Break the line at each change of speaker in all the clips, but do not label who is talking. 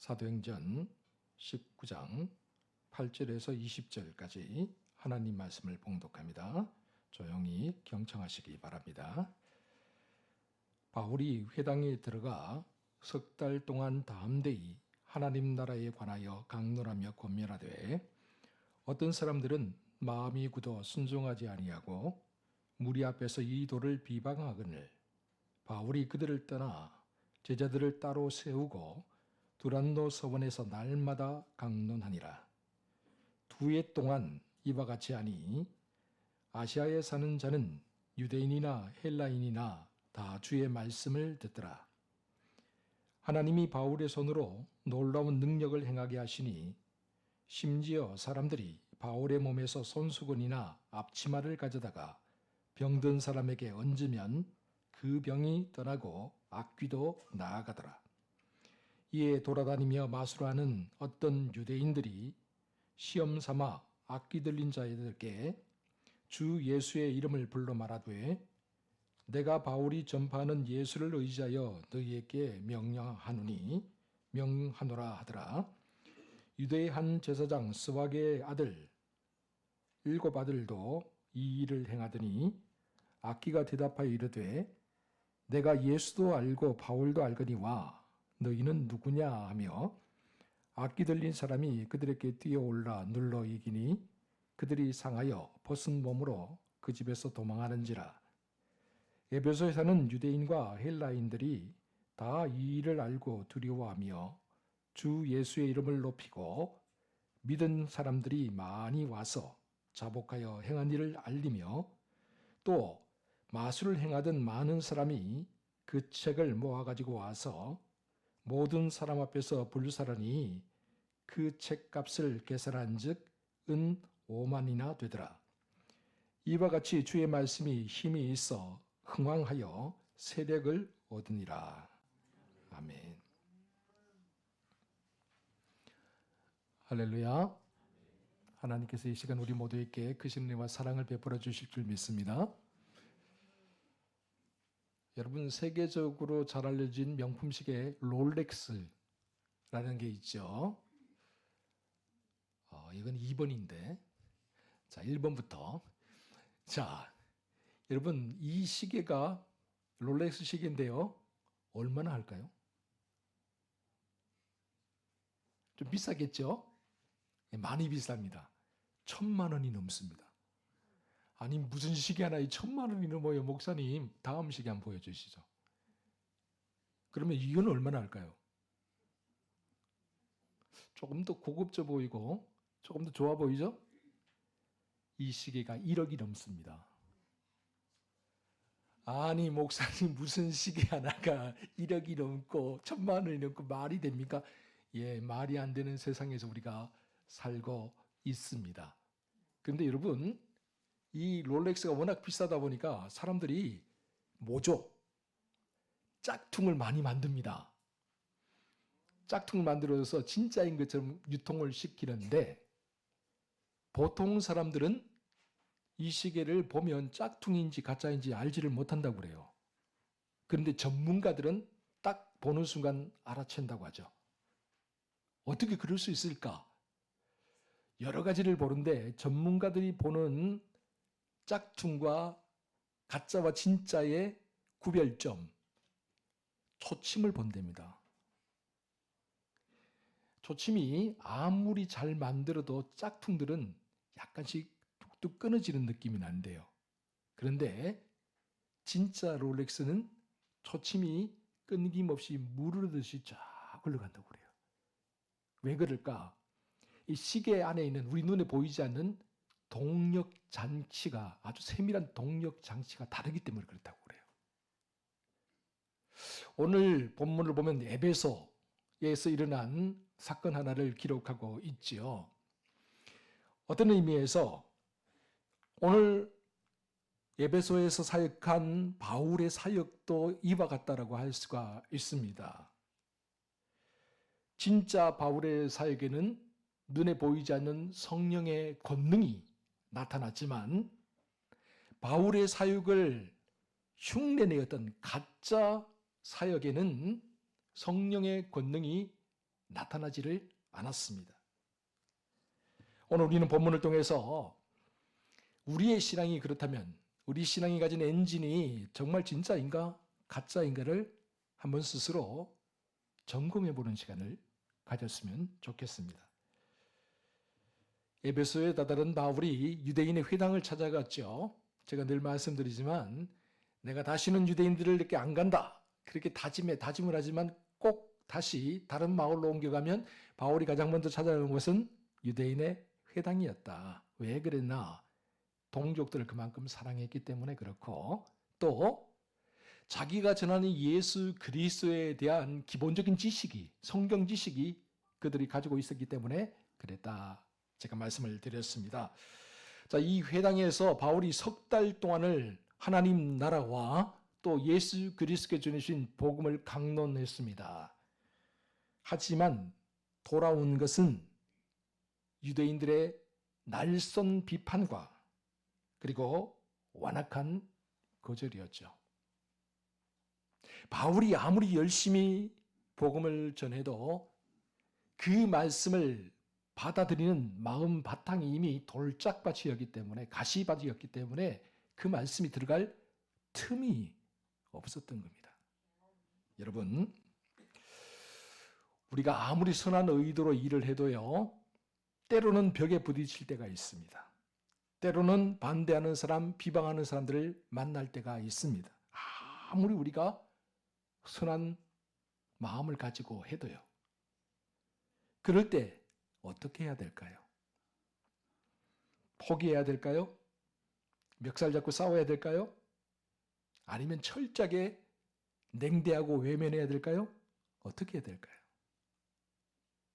사도행전 19장 8절에서 20절까지 하나님 말씀을 봉독합니다. 조용히 경청하시기 바랍니다. 바울이 회당에 들어가 석 달 동안 담대히 하나님 나라에 관하여 강론하며 권면하되 어떤 사람들은 마음이 굳어 순종하지 아니하고 무리 앞에서 이 도를 비방하거늘 바울이 그들을 떠나 제자들을 따로 세우고 두란노 서원에서 날마다 강론하니라. 2해 동안 이와 같이 하니 아시아에 사는 자는 유대인이나 헬라인이나 다 주의 말씀을 듣더라. 하나님이 바울의 손으로 놀라운 능력을 행하게 하시니 심지어 사람들이 바울의 몸에서 손수건이나 앞치마를 가져다가 병든 사람에게 얹으면 그 병이 떠나고 악귀도 나아가더라. 이에 돌아다니며 마술하는 어떤 유대인들이 시험 삼아 악귀 들린 자들에게 주 예수의 이름을 불러 말하되 내가 바울이 전파하는 예수를 의지하여 너희에게 명하노라 하더라. 유대의 한 제사장 스와게의 아들 7 아들도 이 일을 행하더니 악귀가 대답하여 이르되 내가 예수도 알고 바울도 알거니와 너희는 누구냐 하며 악귀 들린 사람이 그들에게 뛰어올라 눌러 이기니 그들이 상하여 벗은 몸으로 그 집에서 도망하는지라. 에베소에 사는 유대인과 헬라인들이 다 이 일을 알고 두려워하며 주 예수의 이름을 높이고 믿은 사람들이 많이 와서 자복하여 행한 일을 알리며 또 마술을 행하던 많은 사람이 그 책을 모아가지고 와서 모든 사람 앞에서 불사르니 그 책값을 계산한 즉 은 5만이나 되더라. 이와 같이 주의 말씀이 힘이 있어 흥왕하여 세력을 얻으니라. 아멘. 할렐루야. 하나님께서 이 시간 우리 모두에게 크신 은혜와 사랑을 베풀어 주실 줄 믿습니다. 여러분, 세계적으로 잘 알려진 명품 시계 롤렉스라는 게 있죠. 이건 2번인데, 자, 1번부터. 자, 여러분, 이 시계가 롤렉스 시계인데요. 얼마나 할까요? 좀 비싸겠죠? 많이 비쌉니다. 1,000만 원이 넘습니다. 아니, 무슨 시계 하나에 1,000만 원이 넘어요, 목사님. 다음 시계 한번 보여주시죠. 그러면 이건 얼마나 할까요? 조금 더 고급져 보이고 조금 더 좋아 보이죠? 이 시계가 1억이 넘습니다. 아니, 목사님, 무슨 시계 하나가 1억이 넘고 1,000만 원이 넘고 말이 됩니까? 예, 말이 안 되는 세상에서 우리가 살고 있습니다. 그런데 여러분, 이 롤렉스가 워낙 비싸다 보니까 사람들이 모조, 짝퉁을 많이 만듭니다. 짝퉁을 만들어서 진짜인 것처럼 유통을 시키는데 보통 사람들은 이 시계를 보면 짝퉁인지 가짜인지 알지를 못한다고 그래요. 그런데 전문가들은 딱 보는 순간 알아챈다고 하죠. 어떻게 그럴 수 있을까? 여러 가지를 보는데 전문가들이 보는 짝퉁과 가짜와 진짜의 구별점, 초침을 본답니다. 초침이 아무리 잘 만들어도 짝퉁들은 약간씩 뚝뚝 끊어지는 느낌이 난대요. 그런데 진짜 롤렉스는 초침이 끊김없이 물 흐르듯이 쫙 흘러간다고 그래요. 왜 그럴까? 이 시계 안에 있는 우리 눈에 보이지 않는 동력 장치가, 아주 세밀한 동력 장치가 다르기 때문에 그렇다고 그래요. 오늘 본문을 보면 에베소에서 일어난 사건 하나를 기록하고 있지요. 어떤 의미에서 오늘 에베소에서 사역한 바울의 사역도 이와 같다라고 할 수가 있습니다. 진짜 바울의 사역에는 눈에 보이지 않는 성령의 권능이 나타났지만 바울의 사역을 흉내내었던 가짜 사역에는 성령의 권능이 나타나지를 않았습니다. 오늘 우리는 본문을 통해서 우리의 신앙이 그렇다면 우리 신앙이 가진 엔진이 정말 진짜인가 가짜인가를 한번 스스로 점검해 보는 시간을 가졌으면 좋겠습니다. 에베소에 다다른 바울이 유대인의 회당을 찾아갔죠. 제가 늘 말씀드리지만 내가 다시는 유대인들을 이렇게 안 간다. 그렇게 다짐을 하지만 꼭 다시 다른 마을로 옮겨가면 바울이 가장 먼저 찾아가는 곳은 유대인의 회당이었다. 왜 그랬나? 동족들을 그만큼 사랑했기 때문에 그렇고 또 자기가 전하는 예수 그리스도에 대한 기본적인 지식이 성경 지식이 그들이 가지고 있었기 때문에 그랬다. 제가 말씀을 드렸습니다. 자, 이 회당에서 바울이 석 달 동안을 하나님 나라와 또 예수 그리스도께 주신 복음을 강론했습니다. 하지만 돌아온 것은 유대인들의 날선 비판과 그리고 완악한 거절이었죠. 바울이 아무리 열심히 복음을 전해도 그 말씀을 받아들이는 마음 바탕이 이미 돌짝밭이었기 때문에 가시밭이었기 때문에 그 말씀이 들어갈 틈이 없었던 겁니다. 여러분, 우리가 아무리 선한 의도로 일을 해도요, 때로는 벽에 부딪힐 때가 있습니다. 때로는 반대하는 사람, 비방하는 사람들을 만날 때가 있습니다. 아무리 우리가 선한 마음을 가지고 해도요. 그럴 때 어떻게 해야 될까요? 포기해야 될까요? 멱살 잡고 싸워야 될까요? 아니면 철저하게 냉대하고 외면해야 될까요? 어떻게 해야 될까요?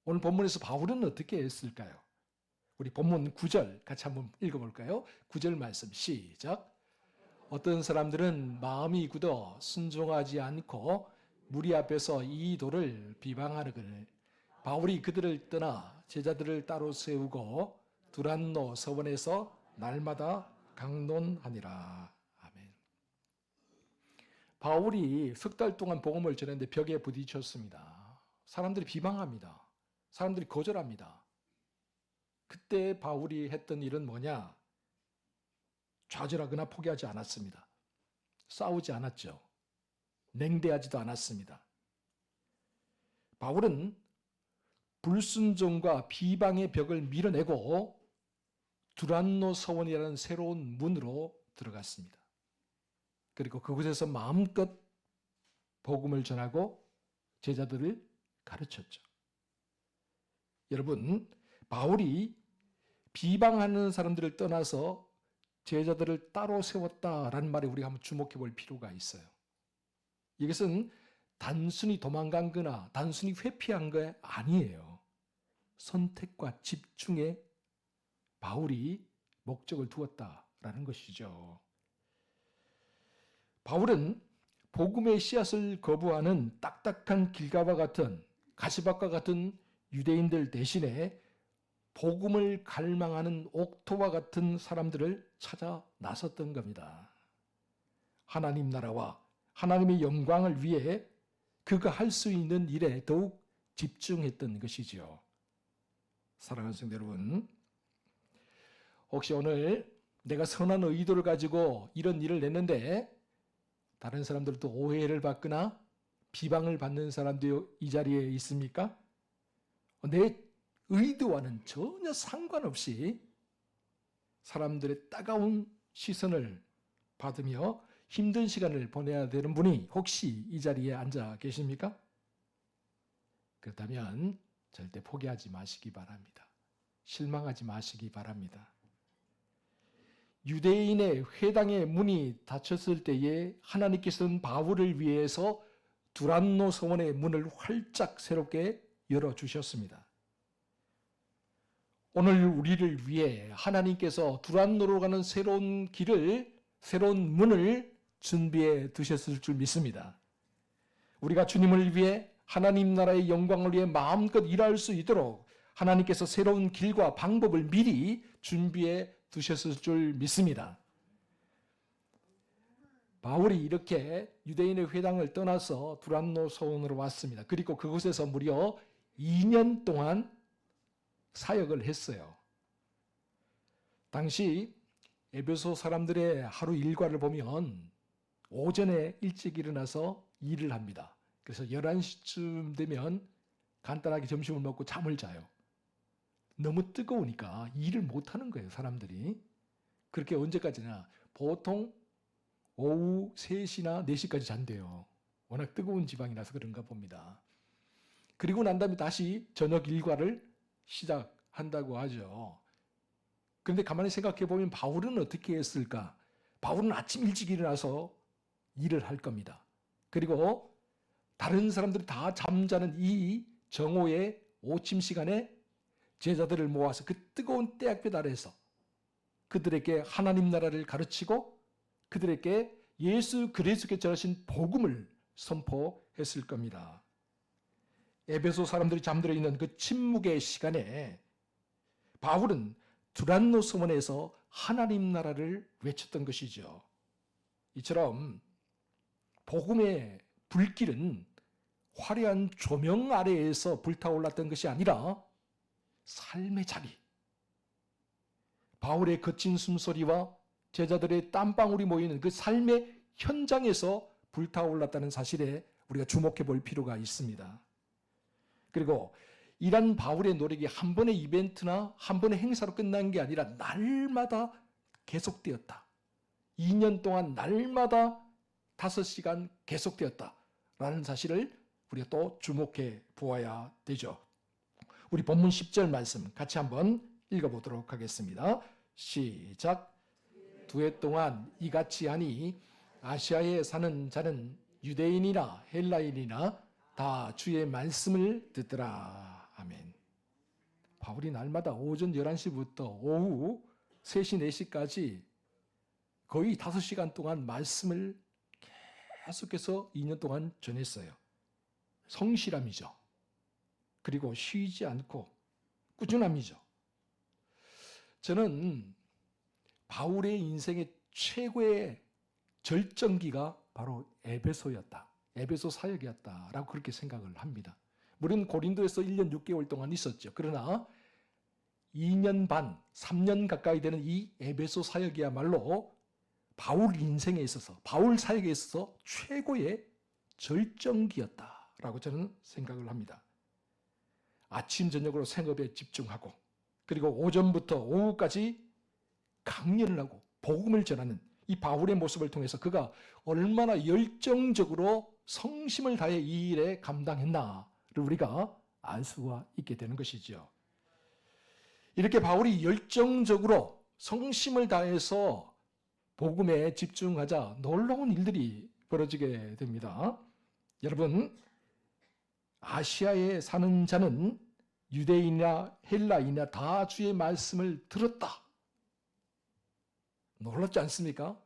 오늘 본문에서 바울은 어떻게 했을까요? 우리 본문 9절 같이 한번 읽어볼까요? 9절 말씀 시작. 어떤 사람들은 마음이 굳어 순종하지 않고 무리 앞에서 이 도를 비방하려거늘 바울이 그들을 떠나 제자들을 따로 세우고 두란노 서원에서 날마다 강론하니라. 아멘. 바울이 석 달 동안 복음을 전했는데 벽에 부딪혔습니다. 사람들이 비방합니다. 사람들이 거절합니다. 그때 바울이 했던 일은 뭐냐? 좌절하거나 포기하지 않았습니다. 싸우지 않았죠. 냉대하지도 않았습니다. 바울은 불순종과 비방의 벽을 밀어내고 두란노 서원이라는 새로운 문으로 들어갔습니다. 그리고 그곳에서 마음껏 복음을 전하고 제자들을 가르쳤죠. 여러분, 바울이 비방하는 사람들을 떠나서 제자들을 따로 세웠다라는 말에 우리가 한번 주목해 볼 필요가 있어요. 이것은 단순히 도망간 거나 단순히 회피한 거 아니에요. 선택과 집중에 바울이 목적을 두었다라는 것이죠. 바울은 복음의 씨앗을 거부하는 딱딱한 길가와 같은 가시밭과 같은 유대인들 대신에 복음을 갈망하는 옥토와 같은 사람들을 찾아 나섰던 겁니다. 하나님 나라와 하나님의 영광을 위해 그가 할 수 있는 일에 더욱 집중했던 것이죠. 사랑하는 성도 여러분, 혹시 오늘 내가 선한 의도를 가지고 이런 일을 냈는데 다른 사람들도 오해를 받거나 비방을 받는 사람도 이 자리에 있습니까? 내 의도와는 전혀 상관없이 사람들의 따가운 시선을 받으며 힘든 시간을 보내야 되는 분이 혹시 이 자리에 앉아 계십니까? 그렇다면 절대 포기하지 마시기 바랍니다. 실망하지 마시기 바랍니다. 유대인의 회당의 문이 닫혔을 때에 하나님께서는 바울을 위해서 두란노 서원의 문을 활짝 새롭게 열어주셨습니다. 오늘 우리를 위해 하나님께서 두란노로 가는 새로운 길을, 새로운 문을 준비해 두셨을 줄 믿습니다. 우리가 주님을 위해 하나님 나라의 영광을 위해 마음껏 일할 수 있도록 하나님께서 새로운 길과 방법을 미리 준비해 두셨을 줄 믿습니다. 바울이 이렇게 유대인의 회당을 떠나서 두란노 서원으로 왔습니다. 그리고 그곳에서 무려 2년 동안 사역을 했어요. 당시 에베소 사람들의 하루 일과를 보면 오전에 일찍 일어나서 일을 합니다. 그래서 11시쯤 되면 간단하게 점심을 먹고 잠을 자요. 너무 뜨거우니까 일을 못하는 거예요, 사람들이. 그렇게 언제까지나 보통 오후 3시나 4시까지 잔대요. 워낙 뜨거운 지방이라서 그런가 봅니다. 그리고 난 다음에 다시 저녁 일과를 시작한다고 하죠. 그런데 가만히 생각해 보면 바울은 어떻게 했을까? 바울은 아침 일찍 일어나서 일을 할 겁니다. 그리고 다른 사람들이 다 잠자는 이 정오의 오침 시간에 제자들을 모아서 그 뜨거운 때학볕 아래에서 그들에게 하나님 나라를 가르치고 그들에게 예수 그리스도께 전하신 복음을 선포했을 겁니다. 에베소 사람들이 잠들어 있는 그 침묵의 시간에 바울은 두란노 서원에서 하나님 나라를 외쳤던 것이죠. 이처럼 복음의 불길은 화려한 조명 아래에서 불타올랐던 것이 아니라 삶의 자리, 바울의 거친 숨소리와 제자들의 땀방울이 모이는 그 삶의 현장에서 불타올랐다는 사실에 우리가 주목해 볼 필요가 있습니다. 그리고 이런 바울의 노력이 한 번의 이벤트나 한 번의 행사로 끝난 게 아니라 날마다 계속되었다. 2년 동안 날마다 5시간 계속되었다라는 사실을 우리가 또 주목해 보아야 되죠. 우리 본문 10절 말씀 같이 한번 읽어보도록 하겠습니다. 시작. 2해 동안 이같이 하니 아시아에 사는 자는 유대인이나 헬라인이나 다 주의 말씀을 듣더라. 아멘. 바울이 날마다 오전 11시부터 오후 3시, 4시까지 거의 5시간 동안 말씀을 계속해서 2년 동안 전했어요. 성실함이죠. 그리고 쉬지 않고 꾸준함이죠. 저는 바울의 인생의 최고의 절정기가 바로 에베소였다. 에베소 사역이었다라고 그렇게 생각을 합니다. 물론 고린도에서 1년 6개월 동안 있었죠. 그러나 2년 반, 3년 가까이 되는 이 에베소 사역이야말로 바울 인생에 있어서, 바울 사역에 있어서 최고의 절정기였다라고 저는 생각을 합니다. 아침 저녁으로 생업에 집중하고 그리고 오전부터 오후까지 강연을 하고 복음을 전하는 이 바울의 모습을 통해서 그가 얼마나 열정적으로 성심을 다해 이 일에 감당했나를 우리가 알 수가 있게 되는 것이죠. 이렇게 바울이 열정적으로 성심을 다해서 복음에 집중하자 놀라운 일들이 벌어지게 됩니다. 여러분, 아시아에 사는 자는 유대인이나 헬라인이나 다 주의 말씀을 들었다. 놀랍지 않습니까?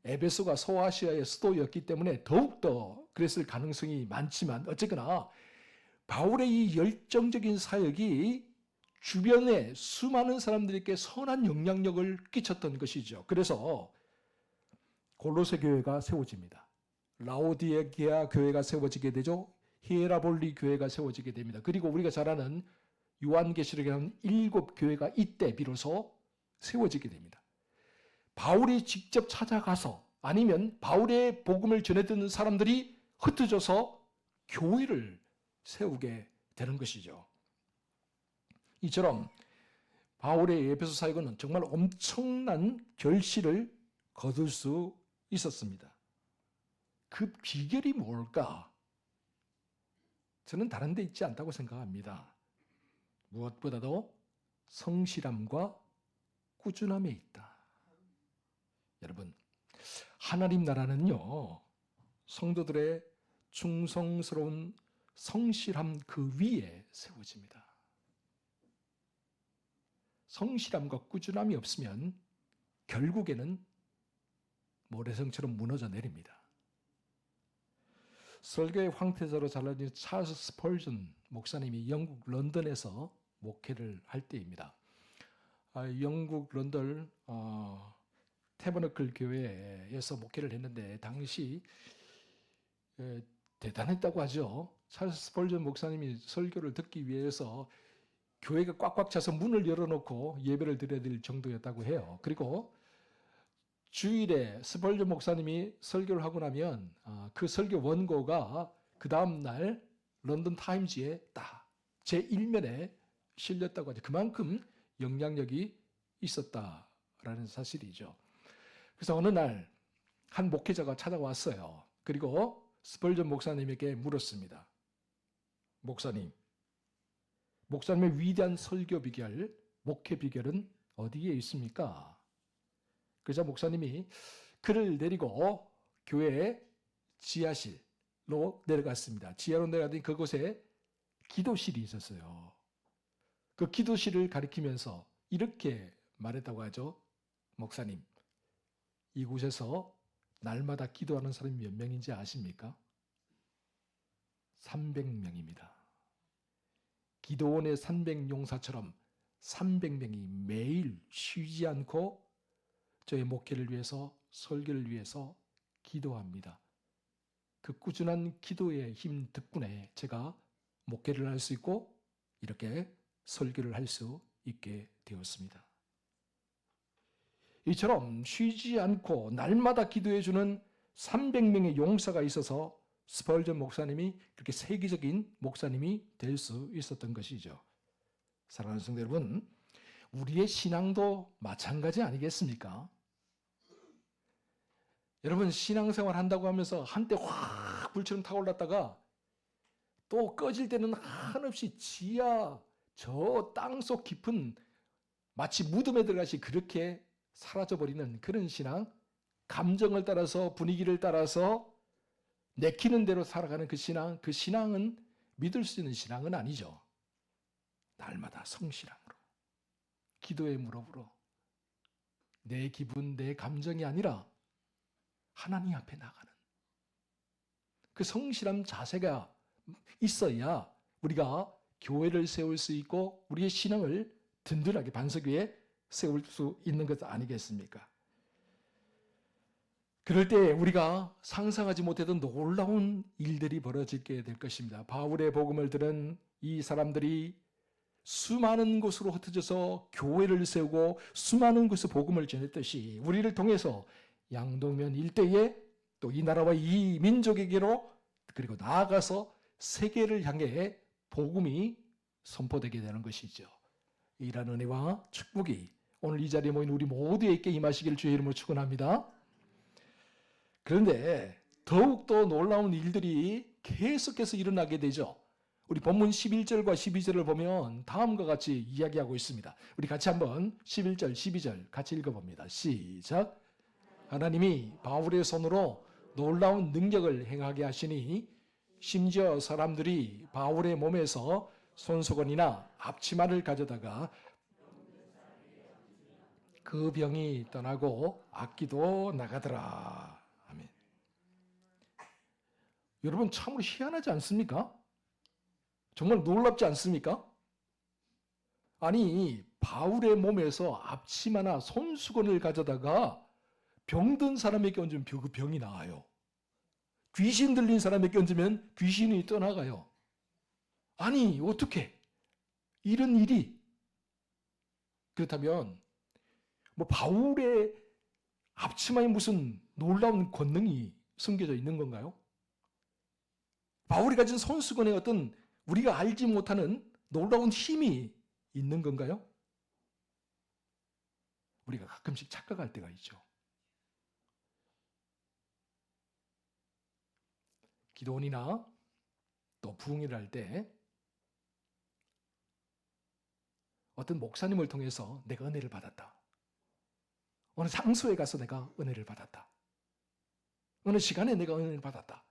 에베소가 소아시아의 수도였기 때문에 더욱더 그랬을 가능성이 많지만 어쨌거나 바울의 이 열정적인 사역이 주변에 수많은 사람들에게 선한 영향력을 끼쳤던 것이죠. 그래서 골로새 교회가 세워집니다. 라오디게아 교회가 세워지게 되죠. 히에라볼리 교회가 세워지게 됩니다. 그리고 우리가 잘 아는 요한계시록에는 7교회가 이때 비로소 세워지게 됩니다. 바울이 직접 찾아가서 아니면 바울의 복음을 전해 듣는 사람들이 흩어져서 교회를 세우게 되는 것이죠. 이처럼 바울의 에베소 사역은 정말 엄청난 결실을 거둘 수 있었습니다. 그 비결이 뭘까? 저는 다른 데 있지 않다고 생각합니다. 무엇보다도 성실함과 꾸준함에 있다. 여러분, 하나님 나라는요, 성도들의 충성스러운 성실함 그 위에 세워집니다. 성실함과 꾸준함이 없으면 결국에는 모래성처럼 무너져 내립니다. 설교의 황태자로 잘라진 찰스 스펄전 목사님이 영국 런던에서 목회를 할 때입니다. 영국 런던 태버너클 교회에서 목회를 했는데 당시 대단했다고 하죠. 찰스 스펄전 목사님이 설교를 듣기 위해서 교회가 꽉꽉 차서 문을 열어놓고 예배를 드려야 될 정도였다고 해요. 그리고 주일에 스펄전 목사님이 설교를 하고 나면 그 설교 원고가 그 다음날 런던 타임즈에 딱 제1면에 실렸다고 하죠. 그만큼 영향력이 있었다라는 사실이죠. 그래서 어느 날 한 목회자가 찾아왔어요. 그리고 스펄전 목사님에게 물었습니다. 목사님의 위대한 설교 비결, 목회 비결은 어디에 있습니까? 그러자 목사님이 그를 내리고 교회 지하실로 내려갔습니다. 지하로 내려가더니 그곳에 기도실이 있었어요. 그 기도실을 가리키면서 이렇게 말했다고 하죠. 목사님, 이곳에서 날마다 기도하는 사람이 몇 명인지 아십니까? 300명입니다. 기도원의 300용사처럼 300명이 매일 쉬지 않고 저의 목회를 위해서, 설교를 위해서 기도합니다. 그 꾸준한 기도의 힘 덕분에 제가 목회를 할 수 있고 이렇게 설교를 할 수 있게 되었습니다. 이처럼 쉬지 않고 날마다 기도해주는 300명의 용사가 있어서 스펄전 목사님이 그렇게 세계적인 목사님이 될 수 있었던 것이죠. 사랑하는 성도 여러분, 우리의 신앙도 마찬가지 아니겠습니까? 여러분, 신앙생활 한다고 하면서 한때 확 불처럼 타올랐다가 또 꺼질 때는 한없이 지하 저 땅속 깊은 마치 무덤에 들어가시 그렇게 사라져버리는 그런 신앙, 감정을 따라서 분위기를 따라서 내키는 대로 살아가는 그 신앙은 믿을 수 있는 신앙은 아니죠. 날마다 성신앙으로, 기도의 무릎으로 내 기분, 내 감정이 아니라 하나님 앞에 나가는 그 성실한 자세가 있어야 우리가 교회를 세울 수 있고 우리의 신앙을 든든하게 반석 위에 세울 수 있는 것 아니겠습니까? 그럴 때 우리가 상상하지 못했던 놀라운 일들이 벌어지게 될 것입니다. 바울의 복음을 들은 이 사람들이 수많은 곳으로 흩어져서 교회를 세우고 수많은 곳에 복음을 전했듯이 우리를 통해서 양동면 일대에 또 이 나라와 이 민족에게로 그리고 나아가서 세계를 향해 복음이 선포되게 되는 것이죠. 이런 은혜와 축복이 오늘 이 자리에 모인 우리 모두에게 임하시기를 주의 이름으로 축원합니다. 그런데 더욱더 놀라운 일들이 계속해서 일어나게 되죠. 우리 본문 11절과 12절을 보면 다음과 같이 이야기하고 있습니다. 우리 같이 한번 11절, 12절 같이 읽어봅니다. 시작. 하나님이 바울의 손으로 놀라운 능력을 행하게 하시니 심지어 사람들이 바울의 몸에서 손수건이나 앞치마를 가져다가 그 병이 떠나고 악기도 나가더라. 아멘. 여러분 참으로 희한하지 않습니까? 정말 놀랍지 않습니까? 아니 바울의 몸에서 앞치마나 손수건을 가져다가 병든 사람에게 얹으면 그 병이 나아요. 귀신 들린 사람에게 얹으면 귀신이 떠나가요. 아니 어떻게 이런 일이 그렇다면 뭐 바울의 앞치마에 무슨 놀라운 권능이 숨겨져 있는 건가요? 바울이 가진 손수건에 어떤 우리가 알지 못하는 놀라운 힘이 있는 건가요? 우리가 가끔씩 착각할 때가 있죠. 기도원이나 또 부흥회를 할 때 어떤 목사님을 통해서 내가 은혜를 받았다. 어느 장소에 가서 내가 은혜를 받았다. 어느 시간에 내가 은혜를 받았다.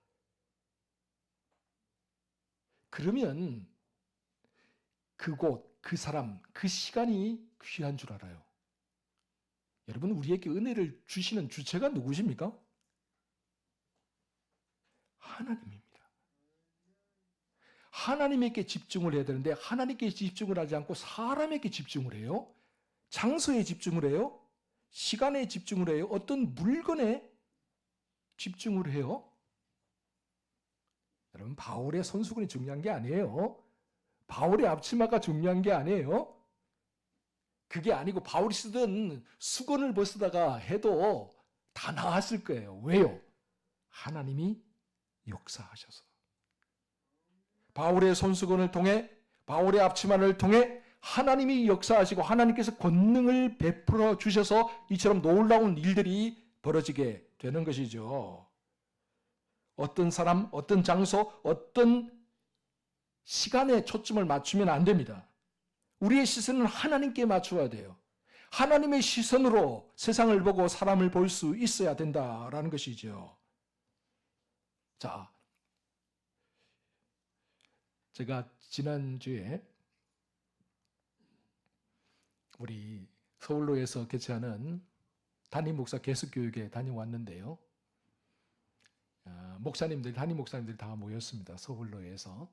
그러면 그곳, 그 사람, 그 시간이 귀한 줄 알아요. 여러분 우리에게 은혜를 주시는 주체가 누구십니까? 하나님입니다. 하나님에게 집중을 해야 되는데 하나님께 집중을 하지 않고 사람에게 집중을 해요. 장소에 집중을 해요. 시간에 집중을 해요. 어떤 물건에 집중을 해요. 여러분, 바울의 손수건이 중요한 게 아니에요. 바울의 앞치마가 중요한 게 아니에요. 그게 아니고 바울이 쓰던 수건을 벗다가 해도 다 나았을 거예요. 왜요? 하나님이 역사하셔서. 바울의 손수건을 통해, 바울의 앞치마를 통해 하나님이 역사하시고 하나님께서 권능을 베풀어 주셔서 이처럼 놀라운 일들이 벌어지게 되는 것이죠. 어떤 사람, 어떤 장소, 어떤 시간에 초점을 맞추면 안 됩니다. 우리의 시선은 하나님께 맞춰야 돼요. 하나님의 시선으로 세상을 보고 사람을 볼 수 있어야 된다라는 것이죠. 자, 제가 지난주에 우리 서울로에서 개최하는 담임 목사 개숙교육에 다녀왔는데요. 목사님들, 담임 목사님들이 다 모였습니다. 서울로에서.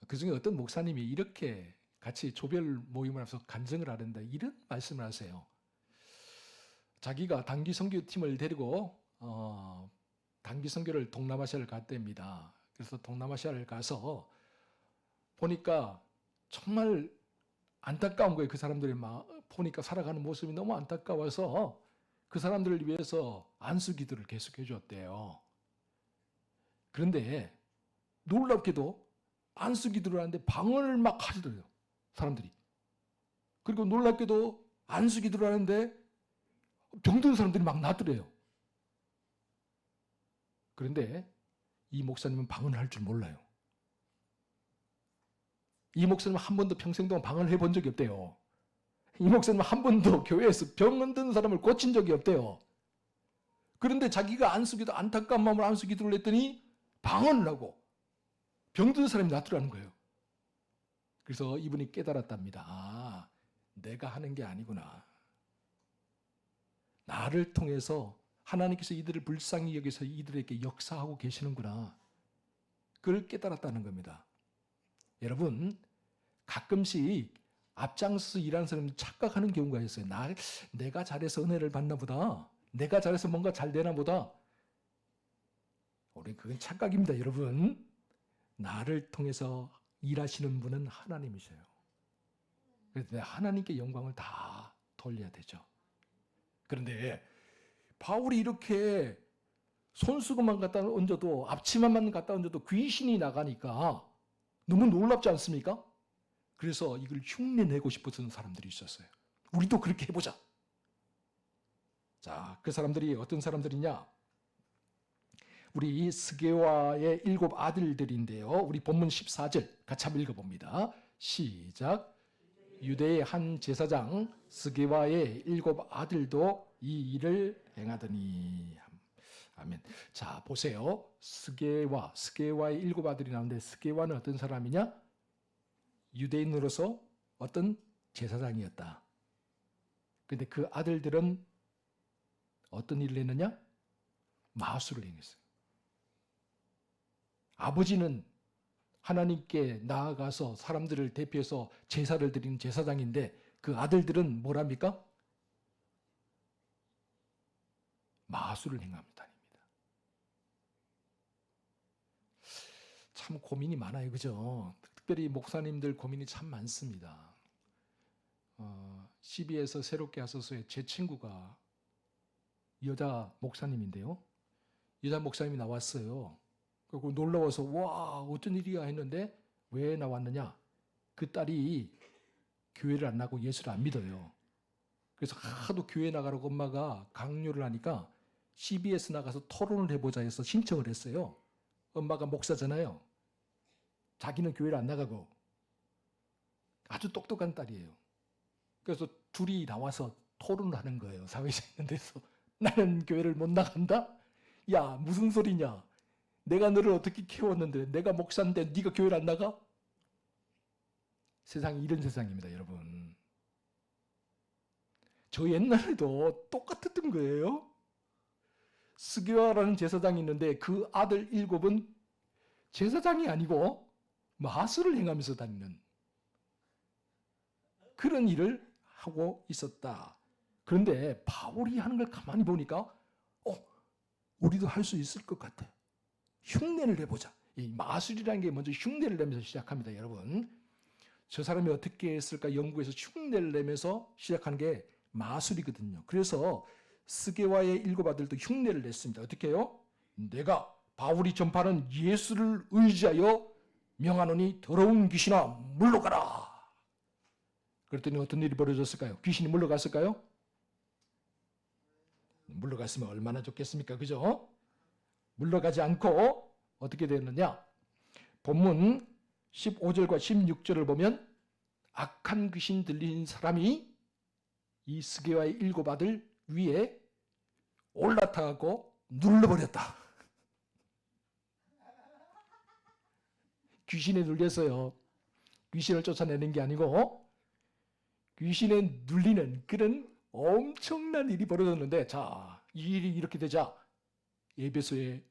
그중에 어떤 목사님이 이렇게 같이 조별 모임을 하면서 간증을 하는데 이런 말씀을 하세요. 자기가 단기 선교팀을 데리고 단기 선교를 동남아시아를 갔답니다. 그래서 동남아시아를 가서 보니까 정말 안타까운 거예요. 그 사람들이 막 보니까 살아가는 모습이 너무 안타까워서 그 사람들을 위해서 안수 기도를 계속 해줬대요. 그런데 놀랍게도 안수 기도를 하는데 방언을 막 하시더래요. 사람들이. 그리고 놀랍게도 안수 기도를 하는데 병든 사람들이 막 낫더래요. 그런데 이 목사님은 방언을 할 줄 몰라요. 이 목사님은 한 번도 평생 동안 방언을 해본 적이 없대요. 이 목사님은 한 번도 교회에서 병든 사람을 고친 적이 없대요. 그런데 자기가 안수기도 안타까운 마음으로 안수기도를 했더니 방언을 하고 병든 사람이 낫더라는 거예요. 그래서 이분이 깨달았답니다. 아, 내가 하는 게 아니구나. 나를 통해서 하나님께서 이들을 불쌍히 여기서 이들에게 역사하고 계시는구나. 그걸 깨달았다는 겁니다. 여러분, 가끔씩 앞장서서 일하는 사람이 착각하는 경우가 있어요. 내가 잘해서 은혜를 받나 보다. 내가 잘해서 뭔가 잘 되나 보다. 우리 그건 착각입니다, 여러분. 나를 통해서 일하시는 분은 하나님이세요. 그래서 하나님께 영광을 다 돌려야 되죠. 그런데 바울이 이렇게 손수건만 갖다 얹어도, 앞치마만 갖다 얹어도 귀신이 나가니까 너무 놀랍지 않습니까? 그래서 이걸 흉내내고 싶었던 사람들이 있었어요. 우리도 그렇게 해보자. 자, 그 사람들이 어떤 사람들이냐? 우리 스게와의 7 아들들인데요. 우리 본문 14절 같이 한번 읽어봅니다. 시작. 유대의 한 제사장 스게와의 7 아들도 이 일을 행하더니. 아멘. 자, 보세요. 스게와의 7 아들이 나오는데 스게와는 어떤 사람이냐? 유대인으로서 어떤 제사장이었다. 그런데 그 아들들은 어떤 일을 했느냐? 마술을 행했어요. 아버지는 하나님께 나아가서 사람들을 대표해서 제사를 드리는 제사장인데 그 아들들은 뭐랍니까? 마술을 행합니다. 참 고민이 많아요. 그죠? 특별히 목사님들 고민이 참 많습니다. CB에서 새롭게 하소서에 제 친구가 여자 목사님인데요. 여자 목사님이 나왔어요. 그리고 놀라워서 와 어쩐 일이야 했는데 왜 나왔느냐? 그 딸이 교회를 안 나가고 예수를 안 믿어요. 그래서 하도 교회 나가라고 엄마가 강요를 하니까 CBS 나가서 토론을 해보자 해서 신청을 했어요. 엄마가 목사잖아요. 자기는 교회를 안 나가고 아주 똑똑한 딸이에요. 그래서 둘이 나와서 토론을 하는 거예요. 사회에서 있는 데서. 나는 교회를 못 나간다? 야 무슨 소리냐? 내가 너를 어떻게 키웠는데 내가 목사인데 네가 교회를 안 나가? 세상이 이런 세상입니다, 여러분. 저 옛날에도 똑같았던 거예요. 스게와라는 제사장이 있는데 그 아들 7은 제사장이 아니고 마술을 행하면서 다니는 그런 일을 하고 있었다. 그런데 바울이 하는 걸 가만히 보니까 우리도 할 수 있을 것 같아. 흉내를 내보자. 이 마술이라는 게 먼저 흉내를 내면서 시작합니다, 여러분. 저 사람이 어떻게 했을까 연구해서 흉내를 내면서 시작하는 게 마술이거든요. 그래서 스게와의 7 아들도 흉내를 냈습니다. 어떻게 해요? 내가 바울이 전파하는 예수를 의지하여 명하노니 더러운 귀신아 물러가라. 그랬더니 어떤 일이 벌어졌을까요? 귀신이 물러갔을까요? 물러갔으면 얼마나 좋겠습니까? 그죠? 물러가지 않고 어떻게 됐느냐? 본문 15절과 16절을 보면 악한 귀신 들린 사람이 이 스게와의 7 아들 위에 올라타고 눌러버렸다. 귀신에 눌려서요. 귀신을 쫓아내는 게 아니고 귀신에 눌리는 그런 엄청난 일이 벌어졌는데, 자, 이 일이 이렇게 되자 에베소에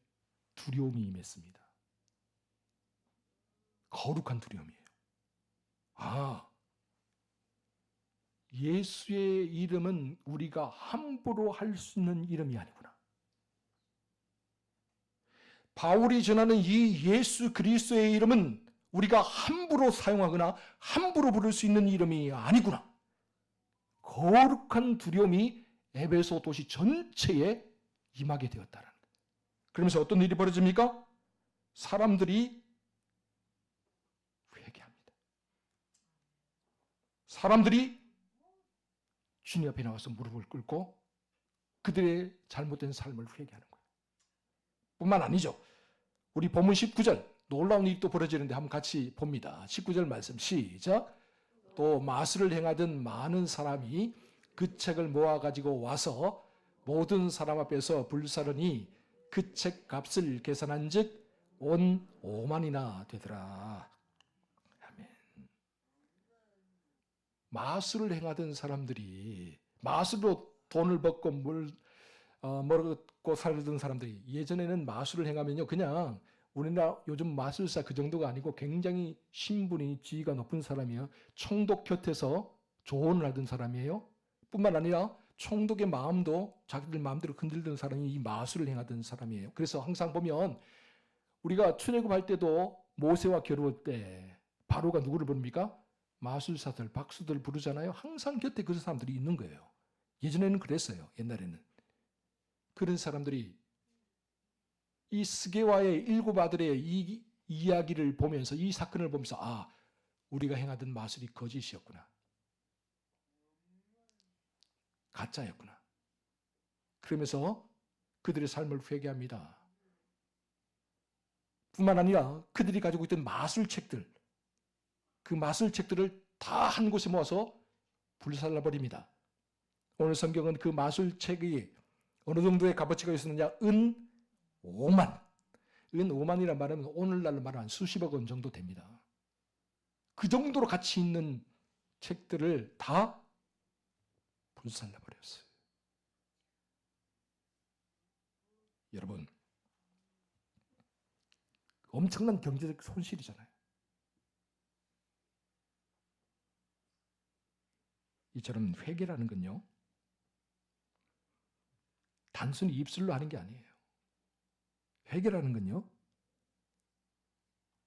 두려움이 임했습니다. 거룩한 두려움이에요. 아, 예수의 이름은 우리가 함부로 할 수 있는 이름이 아니구나. 바울이 전하는 이 예수 그리스도의 이름은 우리가 함부로 사용하거나 함부로 부를 수 있는 이름이 아니구나. 거룩한 두려움이 에베소 도시 전체에 임하게 되었다는. 그러면서 어떤 일이 벌어집니까? 사람들이 회개합니다. 사람들이 주님 앞에 나와서 무릎을 꿇고 그들의 잘못된 삶을 회개하는 거예요. 뿐만 아니죠. 우리 본문 19절 놀라운 일이 또 벌어지는데 한번 같이 봅니다. 19절 말씀 시작. 또 마술을 행하던 많은 사람이 그 책을 모아가지고 와서 모든 사람 앞에서 불사르니 그 책 값을 계산한 즉 온 5만이나 되더라. 아멘. 마술을 행하던 사람들이, 마술로 돈을 벌고 먹고 살던 사람들이, 예전에는 마술을 행하면요 그냥 우리나라 요즘 마술사 그 정도가 아니고 굉장히 신분이 지위가 높은 사람이에요. 총독 곁에서 조언을 하던 사람이에요. 뿐만 아니라 총독의 마음도 자기들 마음대로 흔들던 사람이 이 마술을 행하던 사람이에요. 그래서 항상 보면 우리가 출애굽할 때도 모세와 겨루을 때 바로가 누구를 부릅니까? 마술사들, 박수들 부르잖아요. 항상 곁에 그런 사람들이 있는 거예요. 예전에는 그랬어요. 옛날에는. 그런 사람들이 이 스게와의 7 아들의 이 이야기를 보면서, 이 사건을 보면서, 아, 우리가 행하던 마술이 거짓이었구나. 가짜였구나. 그러면서 그들의 삶을 회개합니다. 뿐만 아니라 그들이 가지고 있던 마술책들, 그 마술책들을 다 한 곳에 모아서 불살라버립니다. 오늘 성경은 그 마술책이 어느 정도의 값어치가 있었느냐? 은 5만. 은 5만이란 말은 오늘날로 말하면 수십억 원 정도 됩니다. 그 정도로 가치 있는 책들을 다 불살라버렸어요. 여러분, 엄청난 경제적 손실이잖아요. 이처럼 회개라는 건요, 단순히 입술로 하는 게 아니에요. 회개라는 건요,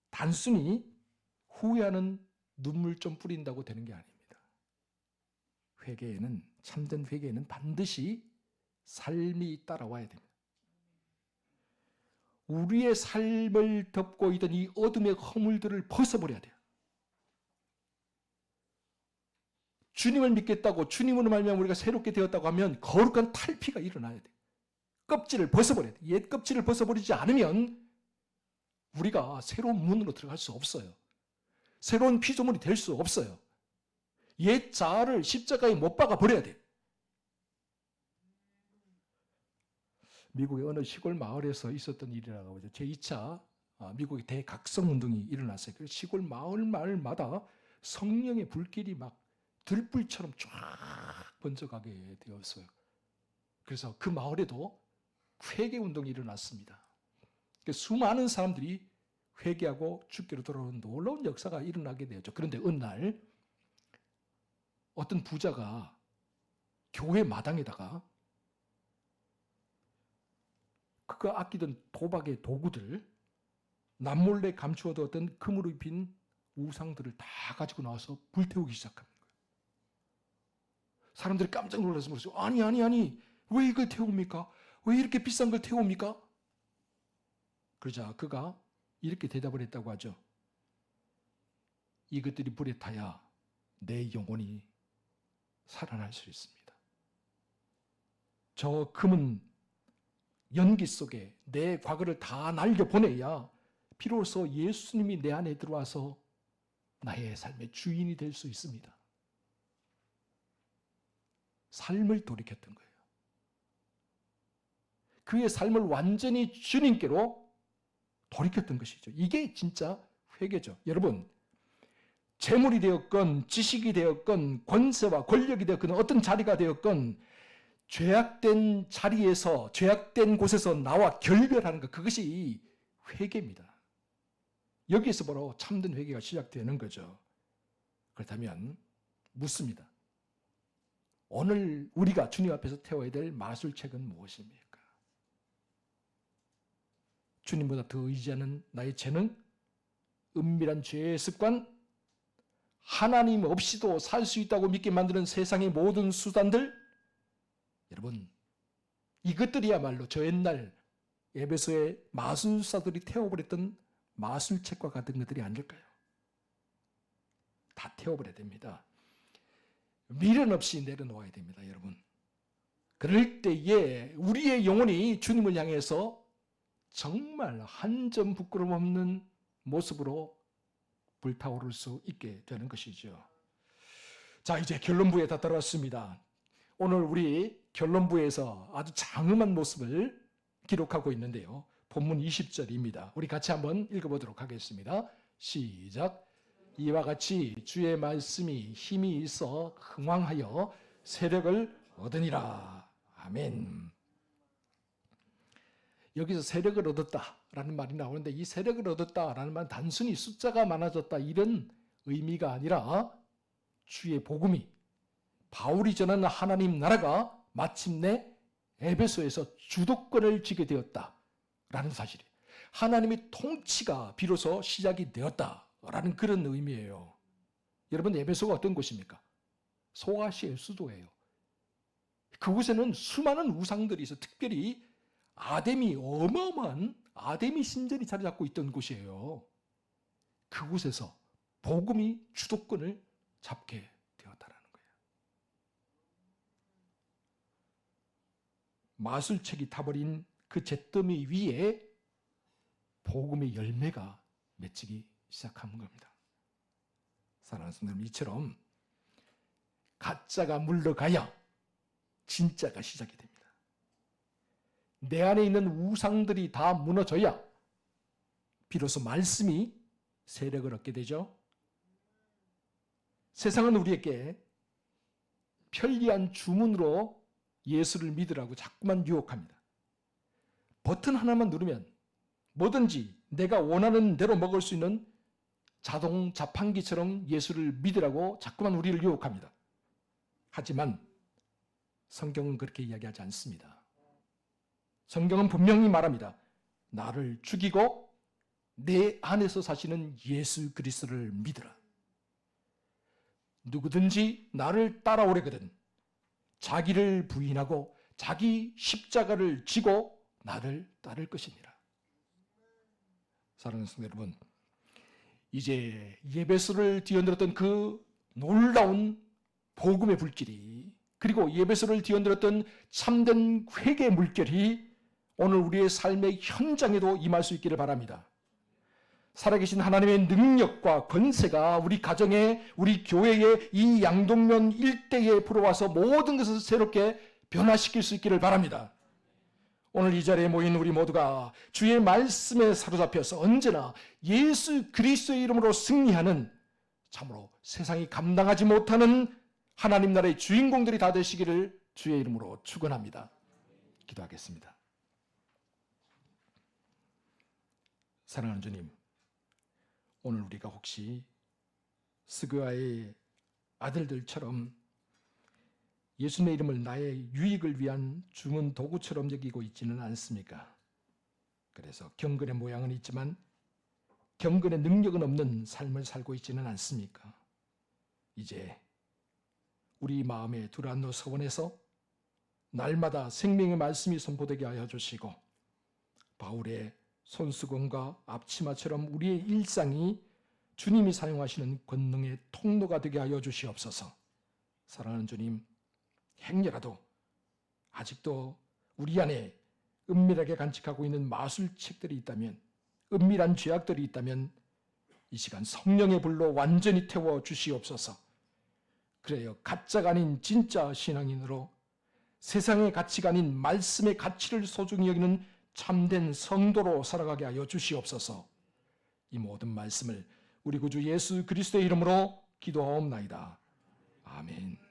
단순히 후회하는 눈물 좀 뿌린다고 되는 게 아닙니다. 회개에는, 참된 회개에는 반드시 삶이 따라와야 됩니다. 우리의 삶을 덮고 있던 이 어둠의 허물들을 벗어버려야 돼요. 주님을 믿겠다고, 주님으로 말미암아 우리가 새롭게 되었다고 하면 거룩한 탈피가 일어나야 돼요. 껍질을 벗어버려야 돼요. 옛 껍질을 벗어버리지 않으면 우리가 새로운 문으로 들어갈 수 없어요. 새로운 피조물이 될 수 없어요. 옛 자아를 십자가에 못 박아 버려야 돼요. 미국의 어느 시골 마을에서 있었던 일이라고 하죠. 제2차 미국의 대각성운동이 일어났어요. 그래서 시골 마을마다 성령의 불길이 막 들불처럼 쫙 번져가게 되었어요. 그래서 그 마을에도 회개운동이 일어났습니다. 수많은 사람들이 회개하고 주께로 돌아오는 놀라운 역사가 일어나게 되었죠. 그런데 어느 날 어떤 부자가 교회 마당에다가 그가 아끼던 도박의 도구들, 남몰래 감추어두었던 금으로 입힌 우상들을 다 가지고 나와서 불태우기 시작합니다. 사람들이 깜짝 놀라서 그러죠. 아니, 왜 이걸 태웁니까? 왜 이렇게 비싼 걸 태웁니까? 그러자 그가 이렇게 대답을 했다고 하죠. 이것들이 불에 타야 내 영혼이 살아날 수 있습니다. 저 금은 연기 속에 내 과거를 다 날려보내야 비로소 예수님이 내 안에 들어와서 나의 삶의 주인이 될 수 있습니다. 삶을 돌이켰던 거예요. 그의 삶을 완전히 주님께로 돌이켰던 것이죠. 이게 진짜 회개죠. 여러분, 재물이 되었건 지식이 되었건 권세와 권력이 되었건 어떤 자리가 되었건 죄악된 자리에서 죄악된 곳에서 나와 결별하는 것, 그것이 회개입니다. 여기에서 바로 참된 회개가 시작되는 거죠. 그렇다면 묻습니다. 오늘 우리가 주님 앞에서 태워야 될 마술책은 무엇입니까? 주님보다 더 의지하는 나의 재능, 은밀한 죄의 습관, 하나님 없이도 살 수 있다고 믿게 만드는 세상의 모든 수단들, 여러분, 이것들이야말로 저 옛날 에베소의 마술사들이 태워버렸던 마술책과 같은 것들이 아닐까요? 다 태워버려야 됩니다. 미련 없이 내려놓아야 됩니다, 여러분. 그럴 때에 우리의 영혼이 주님을 향해서 정말 한 점 부끄러움 없는 모습으로 불타오를 수 있게 되는 것이죠. 자, 이제 결론부에 다다랐습니다. 오늘 우리 결론부에서 아주 장엄한 모습을 기록하고 있는데요. 본문 20절입니다. 우리 같이 한번 읽어보도록 하겠습니다. 시작. 이와 같이 주의 말씀이 힘이 있어 흥왕하여 세력을 얻으니라. 아멘. 여기서 세력을 얻었다라는 말이 나오는데 이 세력을 얻었다라는 말은 단순히 숫자가 많아졌다 이런 의미가 아니라 주의 복음이 바울이 전하는 하나님 나라가 마침내 에베소에서 주도권을 쥐게 되었다라는 사실이에요. 하나님의 통치가 비로소 시작이 되었다라는 그런 의미예요. 여러분, 에베소가 어떤 곳입니까? 소아시아의 수도예요. 그곳에는 수많은 우상들이 있어 특별히 아데미, 어마어마한 아데미 신전이 자리 잡고 있던 곳이에요. 그곳에서 복음이 주도권을 잡게 되었다라는 거예요. 마술책이 타버린 그 잿더미 위에 복음의 열매가 맺히기 시작한 겁니다. 사랑하는 성도님, 이처럼 가짜가 물러가야 진짜가 시작이 됩니다. 내 안에 있는 우상들이 다 무너져야 비로소 말씀이 세력을 얻게 되죠. 세상은 우리에게 편리한 주문으로 예수를 믿으라고 자꾸만 유혹합니다. 버튼 하나만 누르면 뭐든지 내가 원하는 대로 먹을 수 있는 자동 자판기처럼 예수를 믿으라고 자꾸만 우리를 유혹합니다. 하지만 성경은 그렇게 이야기하지 않습니다. 성경은 분명히 말합니다. 나를 죽이고 내 안에서 사시는 예수 그리스도를 믿으라. 누구든지 나를 따라오려거든 자기를 부인하고 자기 십자가를 지고 나를 따를 것이니라. 사랑하는 성도 여러분, 이제 예배소를 뒤흔들었던 그 놀라운 복음의 불길이, 그리고 예배소를 뒤흔들었던 참된 회개의 물결이 오늘 우리의 삶의 현장에도 임할 수 있기를 바랍니다. 살아계신 하나님의 능력과 권세가 우리 가정에, 우리 교회에, 이 양동면 일대에 불어와서 모든 것을 새롭게 변화시킬 수 있기를 바랍니다. 오늘 이 자리에 모인 우리 모두가 주의 말씀에 사로잡혀서 언제나 예수 그리스도의 이름으로 승리하는, 참으로 세상이 감당하지 못하는 하나님 나라의 주인공들이 다 되시기를 주의 이름으로 축원합니다. 기도하겠습니다. 사랑하는 주님, 오늘 우리가 혹시 스가랴의 아들들처럼 예수님의 이름을 나의 유익을 위한 주문 도구처럼 여기고 있지는 않습니까? 그래서 경건의 모양은 있지만 경건의 능력은 없는 삶을 살고 있지는 않습니까? 이제 우리 마음의 두란노 서원에서 날마다 생명의 말씀이 선포되게 하여 주시고 바울의 손수건과 앞치마처럼 우리의 일상이 주님이 사용하시는 권능의 통로가 되게 하여 주시옵소서. 사랑하는 주님, 행여라도 아직도 우리 안에 은밀하게 간직하고 있는 마술책들이 있다면, 은밀한 죄악들이 있다면 이 시간 성령의 불로 완전히 태워 주시옵소서. 그래요, 가짜가 아닌 진짜 신앙인으로 세상의 가치가 아닌 말씀의 가치를 소중히 여기는 참된 성도로 살아가게 하여 주시옵소서. 이 모든 말씀을 우리 구주 예수 그리스도의 이름으로 기도하옵나이다. 아멘.